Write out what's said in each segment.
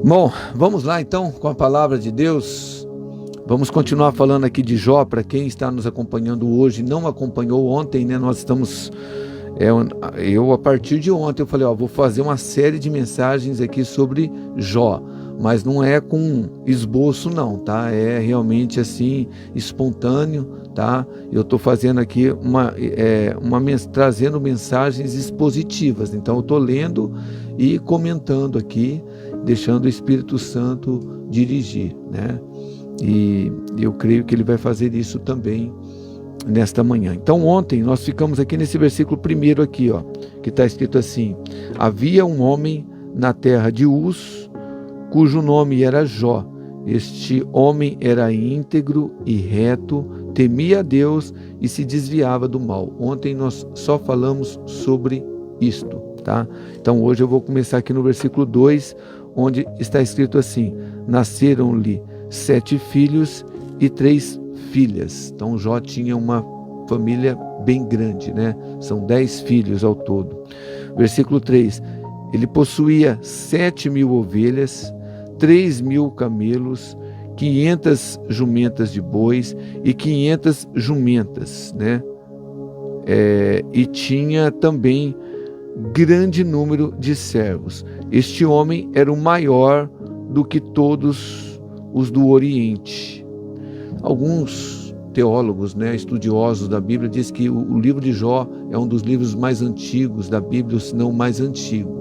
Bom, vamos lá então com a palavra de Deus. Vamos continuar falando aqui de Jó. Para quem está nos acompanhando hoje, não acompanhou ontem, né? Nós estamos, a partir de ontem eu falei, vou fazer uma série de mensagens aqui sobre Jó, mas não é com esboço não, tá? É realmente assim, espontâneo, tá? Eu estou fazendo aqui trazendo mensagens expositivas, então eu estou lendo e comentando aqui, deixando o Espírito Santo dirigir, né? E eu creio que ele vai fazer isso também nesta manhã. Então ontem nós ficamos aqui nesse versículo primeiro aqui, que está escrito assim: havia um homem na terra de Uz, cujo nome era Jó. Este homem era íntegro e reto, temia a Deus e se desviava do mal. Ontem nós só falamos sobre isto, tá? Então hoje eu vou começar aqui no versículo 2, onde está escrito assim: nasceram-lhe 7 filhos e 3 filhas. Então Jó tinha uma família bem grande, né? São 10 filhos ao todo. Versículo 3: ele possuía 7.000 ovelhas, 3.000 camelos, 500 jumentas de bois e 500 jumentas, né? E tinha também grande número de servos. Este homem era o maior do que todos os do Oriente. Alguns teólogos, né, estudiosos da Bíblia, dizem que o livro de Jó é um dos livros mais antigos da Bíblia, se não o mais antigo.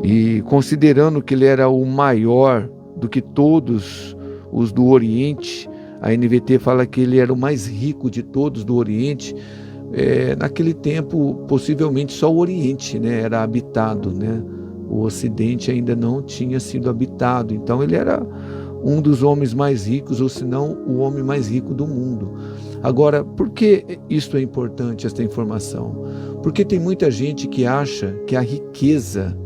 E considerando que ele era o maior do que todos os do Oriente, a NVT fala que ele era o mais rico de todos do Oriente. Naquele tempo, possivelmente só o Oriente, né, era habitado, né? O Ocidente ainda não tinha sido habitado. Então ele era um dos homens mais ricos, ou se não o homem mais rico do mundo. Agora, por que isto é importante, esta informação? Porque tem muita gente que acha que a riqueza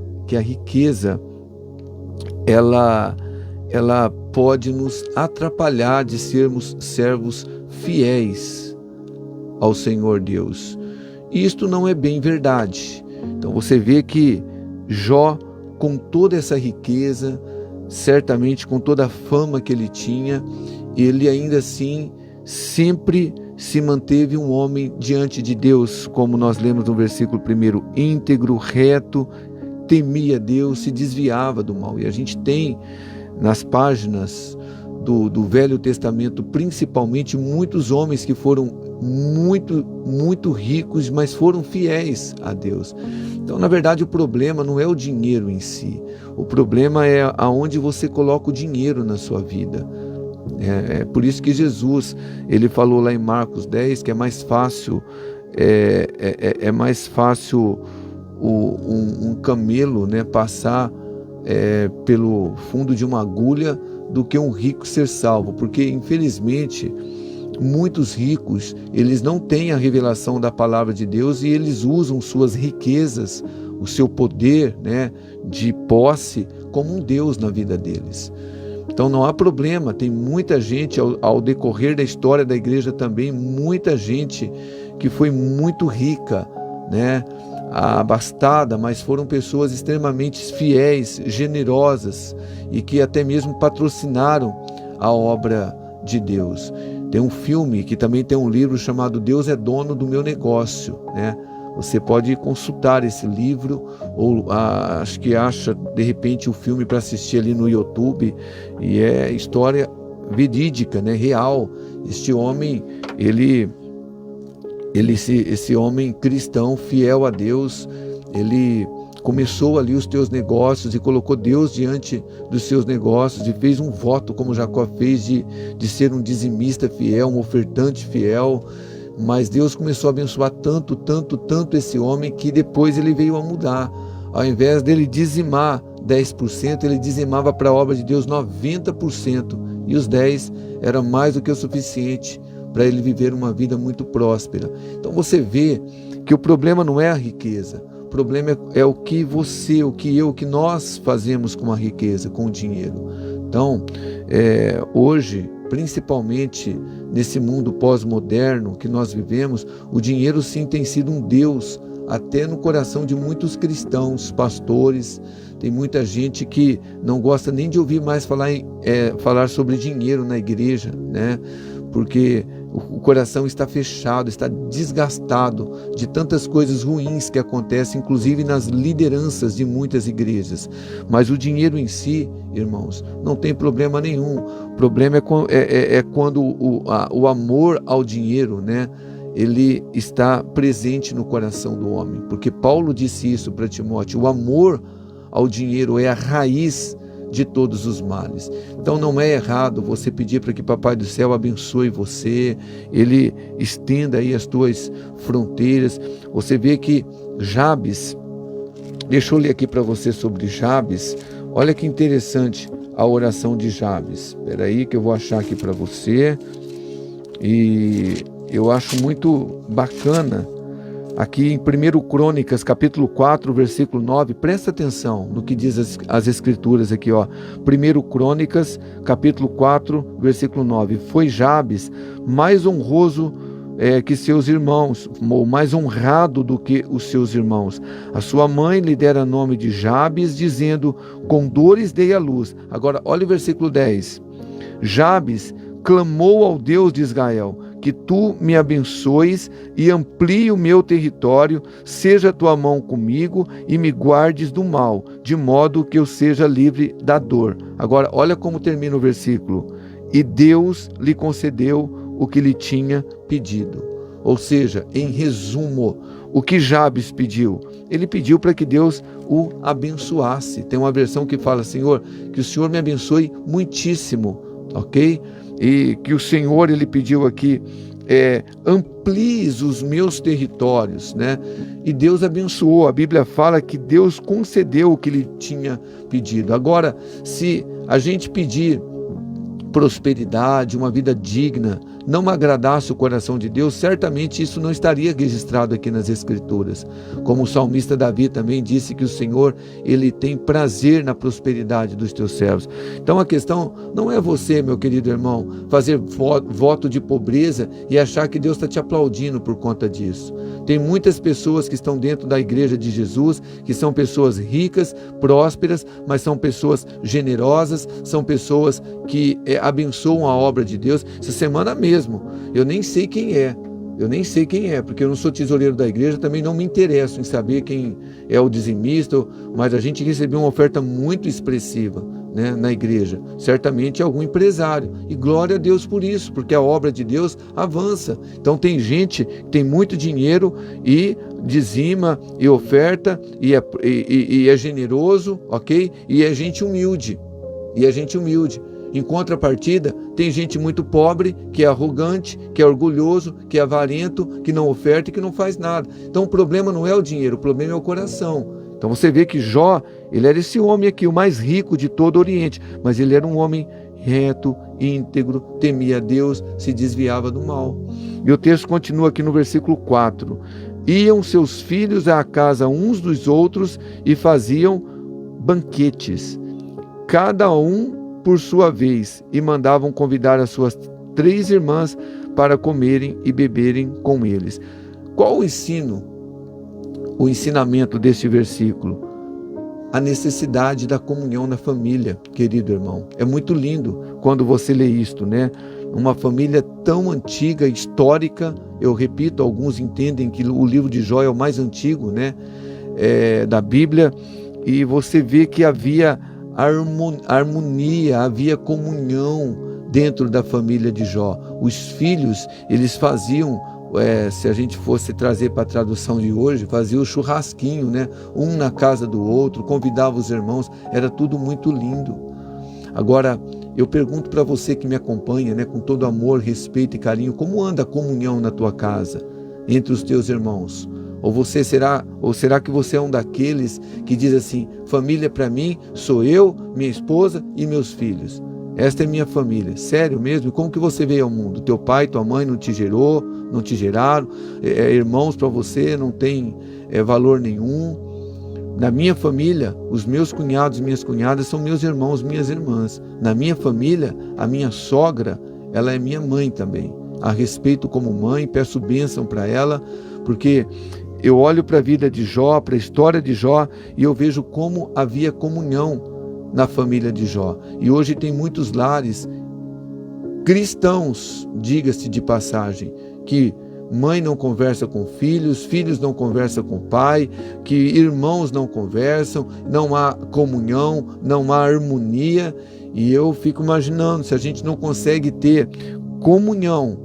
ela pode nos atrapalhar de sermos servos fiéis ao Senhor Deus. E isto não é bem verdade. Então você vê que Jó, com toda essa riqueza, certamente com toda a fama que ele tinha, ele ainda assim sempre se manteve um homem diante de Deus, como nós lemos no versículo 1, íntegro, reto, temia Deus, se desviava do mal. E a gente tem nas páginas do Velho Testamento, principalmente, muitos homens que foram muito ricos, mas foram fiéis a Deus. Então, na verdade, o problema não é o dinheiro em si. O problema é aonde você coloca o dinheiro na sua vida. É por isso que Jesus, ele falou lá em Marcos 10, que é mais fácil um camelo, né, passar pelo fundo de uma agulha do que um rico ser salvo, porque infelizmente muitos ricos, eles não têm a revelação da palavra de Deus e eles usam suas riquezas, o seu poder, né, de posse como um Deus na vida deles. Então não há problema, tem muita gente ao decorrer da história da igreja também, muita gente que foi muito rica, né, abastada, mas foram pessoas extremamente fiéis, generosas e que até mesmo patrocinaram a obra de Deus. Tem um filme que também tem um livro chamado Deus é Dono do Meu Negócio, né? Você pode consultar esse livro ou acho que acha de repente o filme para assistir ali no YouTube, e é história verídica, né? Real. Este homem, esse homem cristão, fiel a Deus, ele começou ali os teus negócios e colocou Deus diante dos seus negócios e fez um voto, como Jacó fez, de ser um dizimista fiel, um ofertante fiel. Mas Deus começou a abençoar tanto esse homem, que depois ele veio a mudar. Ao invés dele dizimar 10%, ele dizimava para a obra de Deus 90%, e os 10% era mais do que o suficiente para ele viver uma vida muito próspera. Então você vê que o problema não é a riqueza, o problema é o que você, o que eu, o que nós fazemos com a riqueza, com o dinheiro. Então, hoje, principalmente nesse mundo pós-moderno que nós vivemos, o dinheiro sim tem sido um Deus até no coração de muitos cristãos, pastores. Tem muita gente que não gosta nem de ouvir mais falar sobre dinheiro na igreja, né? Porque o coração está fechado, está desgastado de tantas coisas ruins que acontecem, inclusive nas lideranças de muitas igrejas. Mas o dinheiro em si, irmãos, não tem problema nenhum. O problema é quando o amor ao dinheiro, né, ele está presente no coração do homem. Porque Paulo disse isso para Timóteo: o amor ao dinheiro é a raiz de todos os males. Então não é errado você pedir para que Papai do Céu abençoe você, Ele estenda aí as tuas fronteiras. Você vê que Jabes, deixa eu ler aqui para você sobre Jabes. Olha que interessante a oração de Jabes. Espera aí que eu vou achar aqui para você. E eu acho muito bacana aqui em 1 Crônicas, capítulo 4, versículo 9, presta atenção no que diz as escrituras aqui, ó. 1 Crônicas, capítulo 4, versículo 9. Foi Jabes mais honroso que seus irmãos, ou mais honrado do que os seus irmãos. A sua mãe lhe dera nome de Jabes, dizendo: com dores dei à luz. Agora, olha o versículo 10. Jabes clamou ao Deus de Israel: que tu me abençoes e amplie o meu território, seja a tua mão comigo e me guardes do mal, de modo que eu seja livre da dor. Agora, olha como termina o versículo. E Deus lhe concedeu o que lhe tinha pedido. Ou seja, em resumo, o que Jabes pediu? Ele pediu para que Deus o abençoasse. Tem uma versão que fala: Senhor, que o Senhor me abençoe muitíssimo, ok? E que o Senhor, ele pediu aqui, amplies os meus territórios, né? E Deus abençoou. A Bíblia fala que Deus concedeu o que ele tinha pedido. Agora, se a gente pedir prosperidade, uma vida digna, não agradasse o coração de Deus, certamente isso não estaria registrado aqui nas Escrituras. Como o salmista Davi também disse que o Senhor, ele tem prazer na prosperidade dos teus servos. Então a questão não é você, meu querido irmão, fazer voto de pobreza e achar que Deus está te aplaudindo por conta disso. Tem muitas pessoas que estão dentro da igreja de Jesus, que são pessoas ricas, prósperas, mas são pessoas generosas, são pessoas que abençoam a obra de Deus. Essa semana mesmo, eu nem sei quem é, porque eu não sou tesoureiro da igreja, também não me interesso em saber quem é o dizimista, mas a gente recebeu uma oferta muito expressiva, né, na igreja. Certamente é algum empresário, e glória a Deus por isso, porque a obra de Deus avança. Então tem gente que tem muito dinheiro e dizima e oferta e é generoso, ok? E é gente humilde. Em contrapartida, tem gente muito pobre, que é arrogante, que é orgulhoso, que é avarento, que não oferta e que não faz nada. Então o problema não é o dinheiro, o problema é o coração. Então você vê que Jó, ele era esse homem aqui, o mais rico de todo o Oriente, mas ele era um homem reto, íntegro, temia a Deus, se desviava do mal. E o texto continua aqui no versículo 4. Iam seus filhos à casa uns dos outros e faziam banquetes, cada um por sua vez, e mandavam convidar as suas 3 irmãs para comerem e beberem com eles. Qual o ensinamento deste versículo? A necessidade da comunhão na família, querido irmão. É muito lindo quando você lê isto, né? Uma família tão antiga, histórica. Eu repito, alguns entendem que o livro de Jó é o mais antigo, né, da Bíblia, e você vê que havia harmonia, havia comunhão dentro da família de Jó. Os filhos, eles faziam, se a gente fosse trazer para a tradução de hoje, fazia o churrasquinho, né? Um na casa do outro, convidava os irmãos, era tudo muito lindo. Agora, eu pergunto para você que me acompanha, né, com todo amor, respeito e carinho, como anda a comunhão na tua casa, entre os teus irmãos? Ou será que você é um daqueles que diz assim: família para mim sou eu, minha esposa e meus filhos. Esta é minha família. Sério mesmo? E como que você veio ao mundo? Teu pai, tua mãe não te gerou, não te geraram? Irmãos para você não tem valor nenhum? Na minha família, os meus cunhados e minhas cunhadas são meus irmãos, minhas irmãs. Na minha família, a minha sogra, ela é minha mãe também. A respeito como mãe, peço bênção para ela, porque eu olho para a vida de Jó, para a história de Jó, e eu vejo como havia comunhão na família de Jó. E hoje tem muitos lares cristãos, diga-se de passagem, que mãe não conversa com filhos, filhos não conversam com pai, que irmãos não conversam, não há comunhão, não há harmonia. E eu fico imaginando, se a gente não consegue ter comunhão,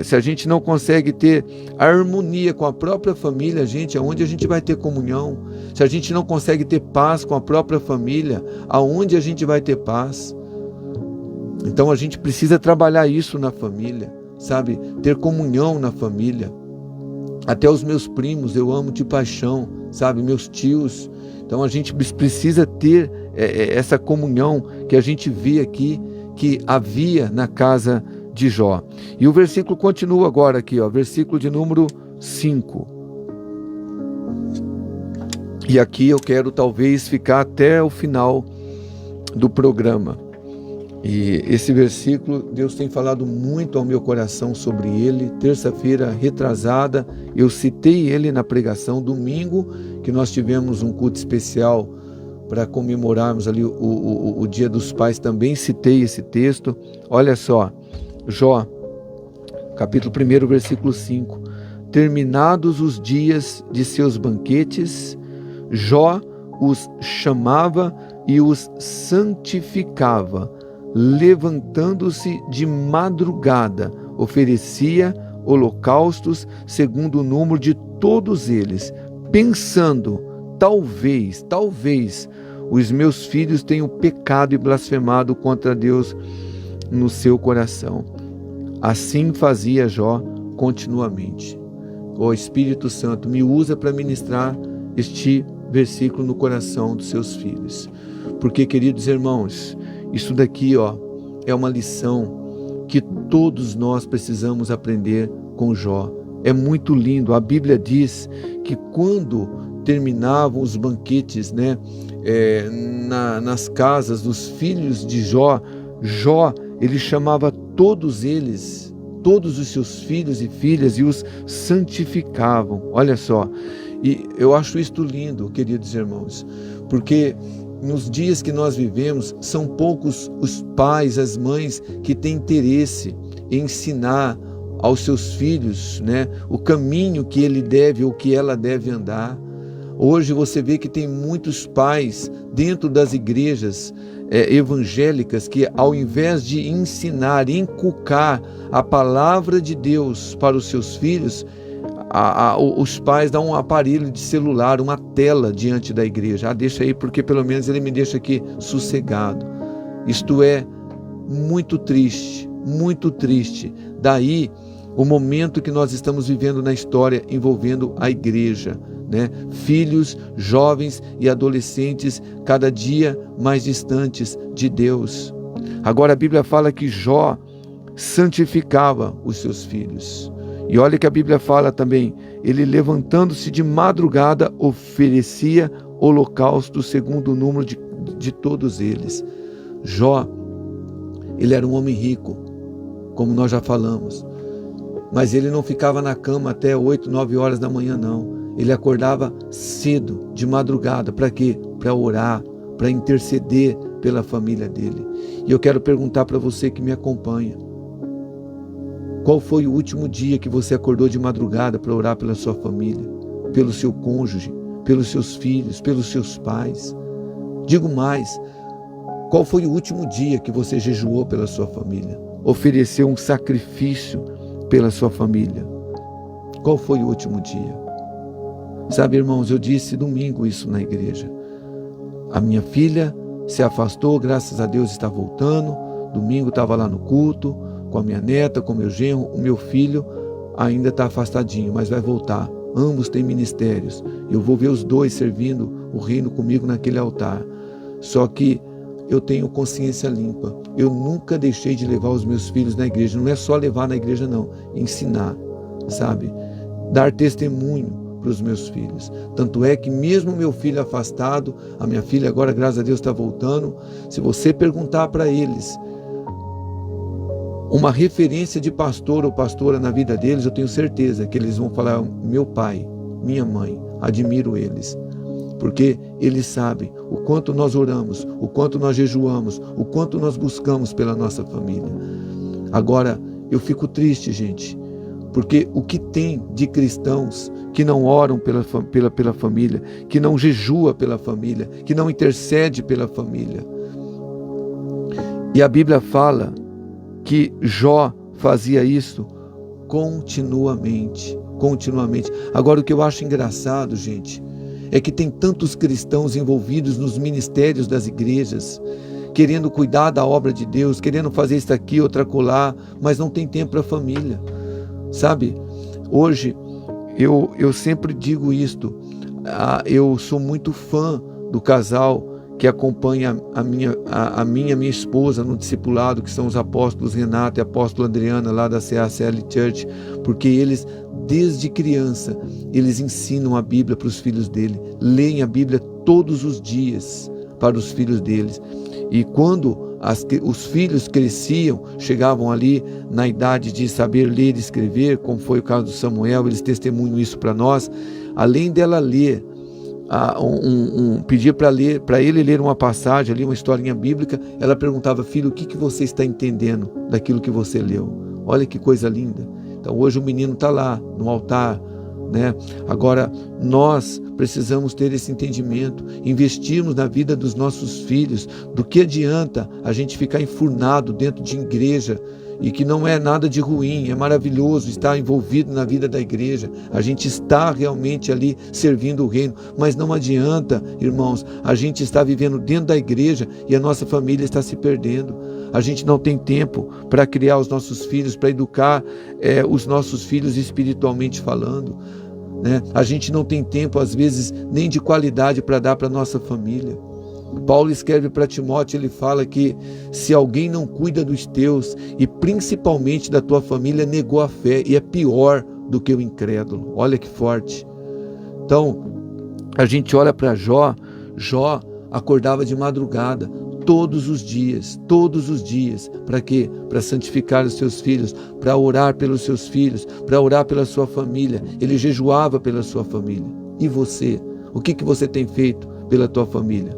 se a gente não consegue ter harmonia com a própria família, gente, aonde a gente vai ter comunhão? Se a gente não consegue ter paz com a própria família, aonde a gente vai ter paz? Então a gente precisa trabalhar isso na família, sabe? Ter comunhão na família. Até os meus primos eu amo de paixão, sabe? Meus tios. Então a gente precisa ter essa comunhão que a gente vê aqui, que havia na casa de Jó. E o versículo continua agora aqui, versículo de número 5. E aqui eu quero talvez ficar até o final do programa. E esse versículo, Deus tem falado muito ao meu coração sobre ele. Terça-feira retrasada, eu citei ele na pregação. Domingo, que nós tivemos um culto especial para comemorarmos ali o Dia dos Pais, também citei esse texto. Olha só, Jó, capítulo 1, versículo 5. Terminados os dias de seus banquetes, Jó os chamava e os santificava. Levantando-se de madrugada, oferecia holocaustos segundo o número de todos eles, pensando, talvez, os meus filhos tenham pecado e blasfemado contra Deus no seu coração. Assim fazia Jó continuamente. Ó Espírito Santo, me usa para ministrar este versículo no coração dos seus filhos. Porque, queridos irmãos, isso daqui, é uma lição que todos nós precisamos aprender com Jó. É muito lindo. A Bíblia diz que quando terminavam os banquetes, nas casas dos filhos de Jó, ele chamava todos eles, todos os seus filhos e filhas, e os santificavam. Olha só. E eu acho isto lindo, queridos irmãos, porque nos dias que nós vivemos, são poucos os pais, as mães que têm interesse em ensinar aos seus filhos, o caminho que ele deve ou que ela deve andar. Hoje você vê que tem muitos pais dentro das igrejas evangélicas que, ao invés de ensinar, inculcar a palavra de Deus para os seus filhos, os pais dão um aparelho de celular, uma tela diante da igreja. Deixa aí, porque pelo menos ele me deixa aqui sossegado. Isto é muito triste, muito triste. Daí o momento que nós estamos vivendo na história envolvendo a igreja, Filhos, jovens e adolescentes cada dia mais distantes de Deus. Agora a Bíblia fala que Jó santificava os seus filhos. E olha que a Bíblia fala também, ele levantando-se de madrugada, oferecia holocausto segundo o número de todos eles. Jó, ele era um homem rico, como nós já falamos, mas ele não ficava na cama até 8, 9 horas da manhã, não. Ele acordava cedo, de madrugada. Para quê? Para orar, para interceder pela família dele. E eu quero perguntar para você que me acompanha, qual foi o último dia que você acordou de madrugada para orar pela sua família, pelo seu cônjuge, pelos seus filhos, pelos seus pais? Digo mais, qual foi o último dia que você jejuou pela sua família? Ofereceu um sacrifício pela sua família? Qual foi o último dia? Sabe, irmãos, eu disse domingo isso na igreja. A minha filha se afastou, graças a Deus está voltando. Domingo estava lá no culto, com a minha neta, com o meu genro. O meu filho ainda está afastadinho, mas vai voltar. Ambos têm ministérios. Eu vou ver os dois servindo o reino comigo naquele altar. Só que eu tenho consciência limpa. Eu nunca deixei de levar os meus filhos na igreja. Não é só levar na igreja, não. Ensinar, sabe? Dar testemunho para os meus filhos. Tanto é que mesmo meu filho afastado, a minha filha agora, graças a Deus, está voltando. Se você perguntar para eles uma referência de pastor ou pastora na vida deles, eu tenho certeza que eles vão falar: meu pai, minha mãe. Admiro eles, porque eles sabem o quanto nós oramos, o quanto nós jejuamos, o quanto nós buscamos pela nossa família. Agora, eu fico triste, gente, porque o que tem de cristãos que não oram pela família, que não jejua pela família, que não intercede pela família. E a Bíblia fala que Jó fazia isso continuamente. Agora, o que eu acho engraçado, gente, é que tem tantos cristãos envolvidos nos ministérios das igrejas, querendo cuidar da obra de Deus, querendo fazer isso aqui, outra acolá, mas não tem tempo para a família, sabe? Hoje, eu sempre digo isto, eu sou muito fã do casal que acompanha a minha esposa no discipulado, que são os apóstolos Renato e apóstolo Adriana, lá da CACL Church, porque eles, desde criança, eles ensinam a Bíblia para os filhos dele, leem a Bíblia todos os dias para os filhos deles. E quando os filhos cresciam, chegavam ali na idade de saber ler e escrever, como foi o caso do Samuel, eles testemunham isso para nós, além dela ler, pedir para ele ler uma passagem ali, uma historinha bíblica, ela perguntava: filho, o que você está entendendo daquilo que você leu? Olha que coisa linda. Então hoje o menino está lá no altar, né? Agora nós precisamos ter esse entendimento, investirmos na vida dos nossos filhos. Do que adianta a gente ficar enfurnado dentro de igreja, e que não é nada de ruim, é maravilhoso estar envolvido na vida da igreja, a gente está realmente ali servindo o reino, mas não adianta, irmãos, a gente está vivendo dentro da igreja e a nossa família está se perdendo. A gente não tem tempo para criar os nossos filhos, para educar os nossos filhos espiritualmente falando, né? A gente não tem tempo, às vezes, nem de qualidade para dar para a nossa família. Paulo escreve para Timóteo, ele fala que se alguém não cuida dos teus e principalmente da tua família, negou a fé e é pior do que o incrédulo. Olha que forte. Então, a gente olha para Jó acordava de madrugada todos os dias, para quê? Para santificar os seus filhos, para orar pelos seus filhos, para orar pela sua família. Ele jejuava pela sua família. E você? O que você tem feito pela tua família?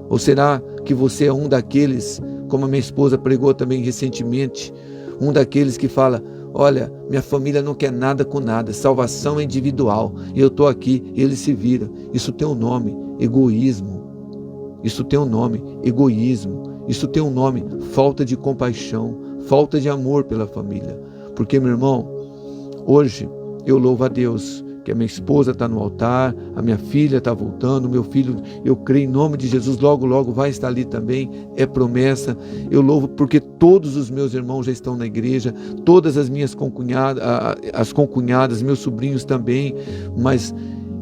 Ou será que você é um daqueles, como a minha esposa pregou também recentemente, um daqueles que fala: olha, minha família não quer nada com nada, salvação é individual, e eu estou aqui, ele se vira. Isso tem um nome: egoísmo. Isso tem um nome: egoísmo. Isso tem um nome: falta de compaixão, falta de amor pela família. Porque, meu irmão, hoje eu louvo a Deus que a minha esposa está no altar, a minha filha está voltando, meu filho, eu creio em nome de Jesus, logo vai estar ali também, é promessa. Eu louvo porque todos os meus irmãos já estão na igreja, todas as minhas concunhadas, meus sobrinhos também, mas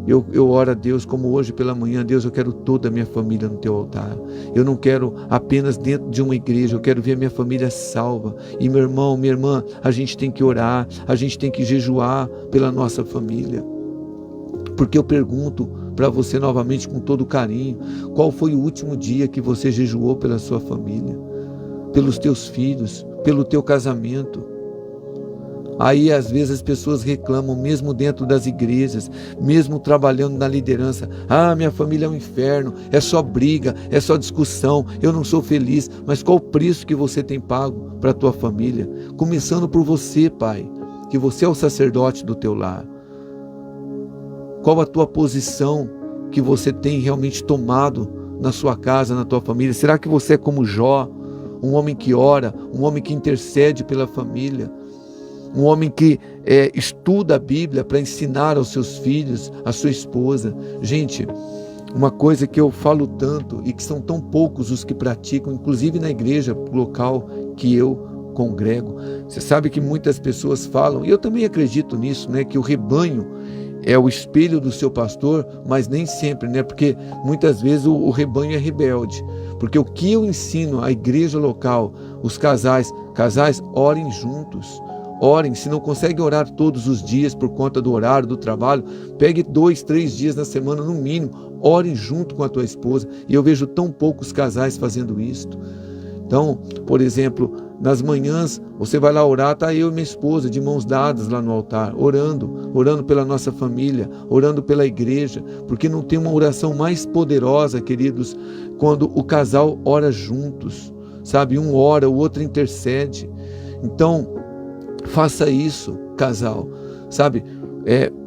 eu oro a Deus, como hoje pela manhã: Deus, eu quero toda a minha família no teu altar. Eu não quero apenas dentro de uma igreja, eu quero ver a minha família salva. E meu irmão, minha irmã, a gente tem que orar, a gente tem que jejuar pela nossa família. Porque eu pergunto para você novamente com todo carinho: qual foi o último dia que você jejuou pela sua família, pelos teus filhos, pelo teu casamento? Aí às vezes as pessoas reclamam, mesmo dentro das igrejas, mesmo trabalhando na liderança: ah, minha família é um inferno, é só briga, é só discussão, eu não sou feliz. Mas qual o preço que você tem pago para a tua família? Começando por você, pai, que você é o sacerdote do teu lar. Qual a tua posição que você tem realmente tomado na sua casa, na tua família? Será que você é como Jó, um homem que ora, um homem que intercede pela família? Um homem que estuda a Bíblia para ensinar aos seus filhos, à sua esposa. Gente, uma coisa que eu falo tanto e que são tão poucos os que praticam, inclusive na igreja local que eu congrego. Você sabe que muitas pessoas falam, e eu também acredito nisso, né, que o rebanho é o espelho do seu pastor, mas nem sempre, né? Porque muitas vezes o rebanho é rebelde. Porque o que eu ensino à igreja local, os casais, orem juntos. Orem, se não conseguem orar todos os dias por conta do horário, do trabalho, pegue 2, 3 dias na semana no mínimo, orem junto com a tua esposa. E eu vejo tão poucos casais fazendo isto. Então, por exemplo, nas manhãs, você vai lá orar, está eu e minha esposa de mãos dadas lá no altar, orando pela nossa família, orando pela igreja, porque não tem uma oração mais poderosa, queridos, quando o casal ora juntos, sabe? Um ora, o outro intercede. Então, faça isso, casal, sabe?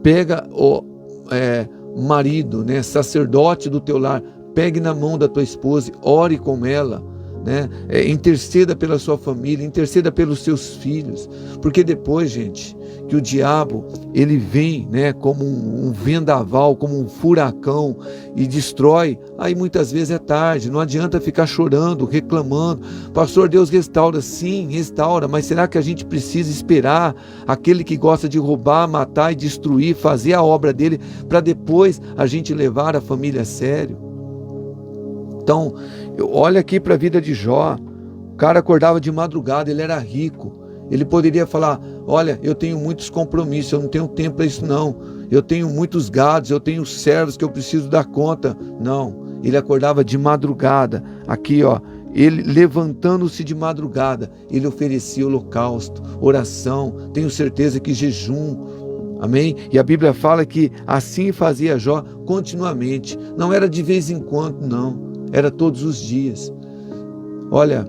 Pega o marido, né? Sacerdote do teu lar, pegue na mão da tua esposa, ore com ela, né? Interceda pela sua família, interceda pelos seus filhos, porque depois, gente, que o diabo ele vem, né, como um vendaval, como um furacão e destrói, aí muitas vezes é tarde, não adianta ficar chorando, reclamando. Pastor, Deus restaura, sim, restaura, mas será que a gente precisa esperar aquele que gosta de roubar, matar e destruir, fazer a obra dele, para depois a gente levar a família a sério? Então, olha aqui para a vida de Jó. O cara acordava de madrugada, ele era rico. Ele poderia falar, olha, eu tenho muitos compromissos, eu não tenho tempo para isso não. Eu tenho muitos gados, eu tenho servos que eu preciso dar conta. Não, ele acordava de madrugada. Aqui, ó, ele levantando-se de madrugada, ele oferecia holocausto, oração, tenho certeza que jejum. Amém? E a Bíblia fala que assim fazia Jó continuamente. Não era de vez em quando, não. Era todos os dias. Olha,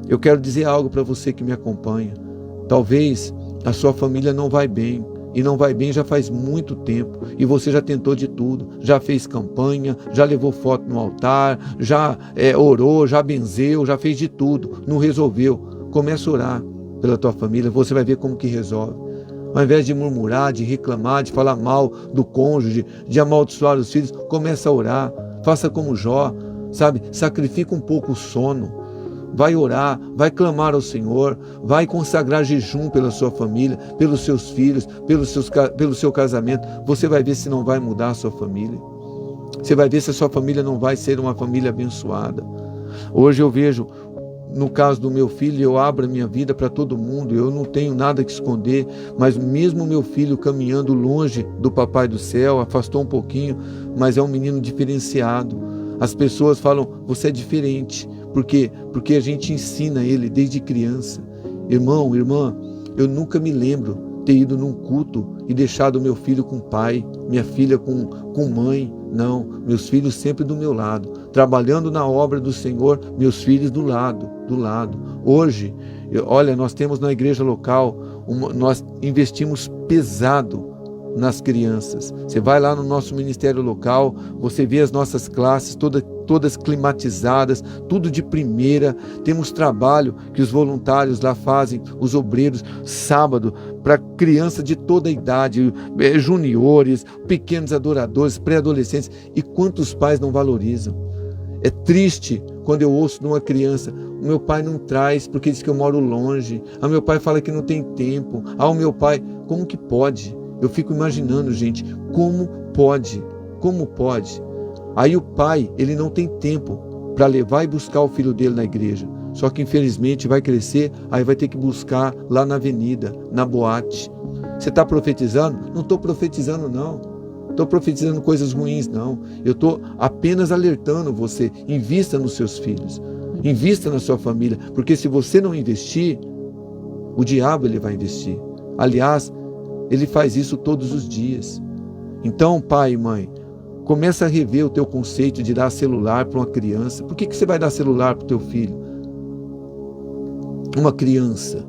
eu quero dizer algo para você que me acompanha. Talvez a sua família não vai bem, e não vai bem já faz muito tempo, e você já tentou de tudo, já fez campanha, já levou foto no altar, já orou, já benzeu, já fez de tudo, não resolveu. Começa a orar pela tua família, você vai ver como que resolve. Ao invés de murmurar, de reclamar, de falar mal do cônjuge, de amaldiçoar os filhos, começa a orar, faça como Jó. Sabe, sacrifica um pouco o sono, vai orar, vai clamar ao Senhor, vai consagrar jejum pela sua família, pelos seus filhos, pelo seu casamento. Você vai ver se não vai mudar a sua família. Você vai ver se a sua família não vai ser uma família abençoada. Hoje eu vejo, no caso do meu filho, eu abro a minha vida para todo mundo, eu não tenho nada que esconder, mas mesmo meu filho caminhando longe do Papai do Céu, afastou um pouquinho, mas é um menino diferenciado. As pessoas falam, você é diferente. Por quê? Porque a gente ensina ele desde criança. Irmão, irmã, eu nunca me lembro ter ido num culto e deixado meu filho com pai, minha filha com mãe. Não, meus filhos sempre do meu lado. Trabalhando na obra do Senhor, meus filhos do lado. Hoje, olha, nós temos na igreja local, nós investimos pesado nas crianças. Você vai lá no nosso ministério local, você vê as nossas classes todas climatizadas, tudo de primeira. Temos trabalho que os voluntários lá fazem, os obreiros, sábado, para crianças de toda a idade, juniores, pequenos adoradores, pré-adolescentes. E quantos pais não valorizam? É triste quando eu ouço de uma criança, o meu pai não traz porque diz que eu moro longe, o meu pai fala que não tem tempo, o meu pai, como que pode? Eu fico imaginando, gente, como pode? Aí o pai, ele não tem tempo para levar e buscar o filho dele na igreja. Só que infelizmente vai crescer, aí vai ter que buscar lá na avenida, na boate. Você está profetizando? Não estou profetizando, não. Estou profetizando coisas ruins, não. Eu estou apenas alertando você. Invista nos seus filhos. Invista na sua família. Porque se você não investir, o diabo ele vai investir. Aliás, ele faz isso todos os dias. Então, pai e mãe, começa a rever o teu conceito de dar celular para uma criança. Por que você vai dar celular para o teu filho? Uma criança.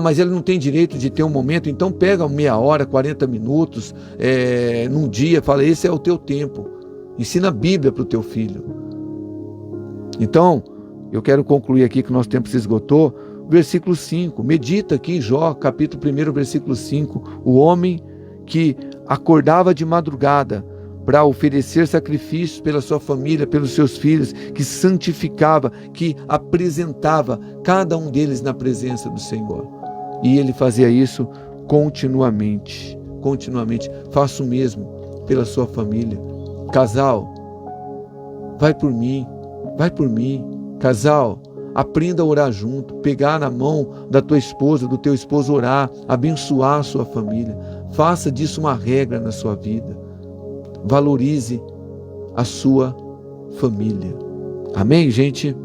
Mas ele não tem direito de ter um momento, então pega meia hora, 40 minutos, num dia, fala, esse é o teu tempo. Ensina a Bíblia para o teu filho. Então, eu quero concluir aqui que o nosso tempo se esgotou. Versículo 5, medita aqui em Jó, capítulo 1, versículo 5, o homem que acordava de madrugada para oferecer sacrifícios pela sua família, pelos seus filhos, que santificava, que apresentava cada um deles na presença do Senhor. E ele fazia isso continuamente. Faça o mesmo pela sua família. Casal, vai por mim. Casal, aprenda a orar junto, pegar na mão da tua esposa, do teu esposo, orar, abençoar a sua família. Faça disso uma regra na sua vida. Valorize a sua família. Amém, gente?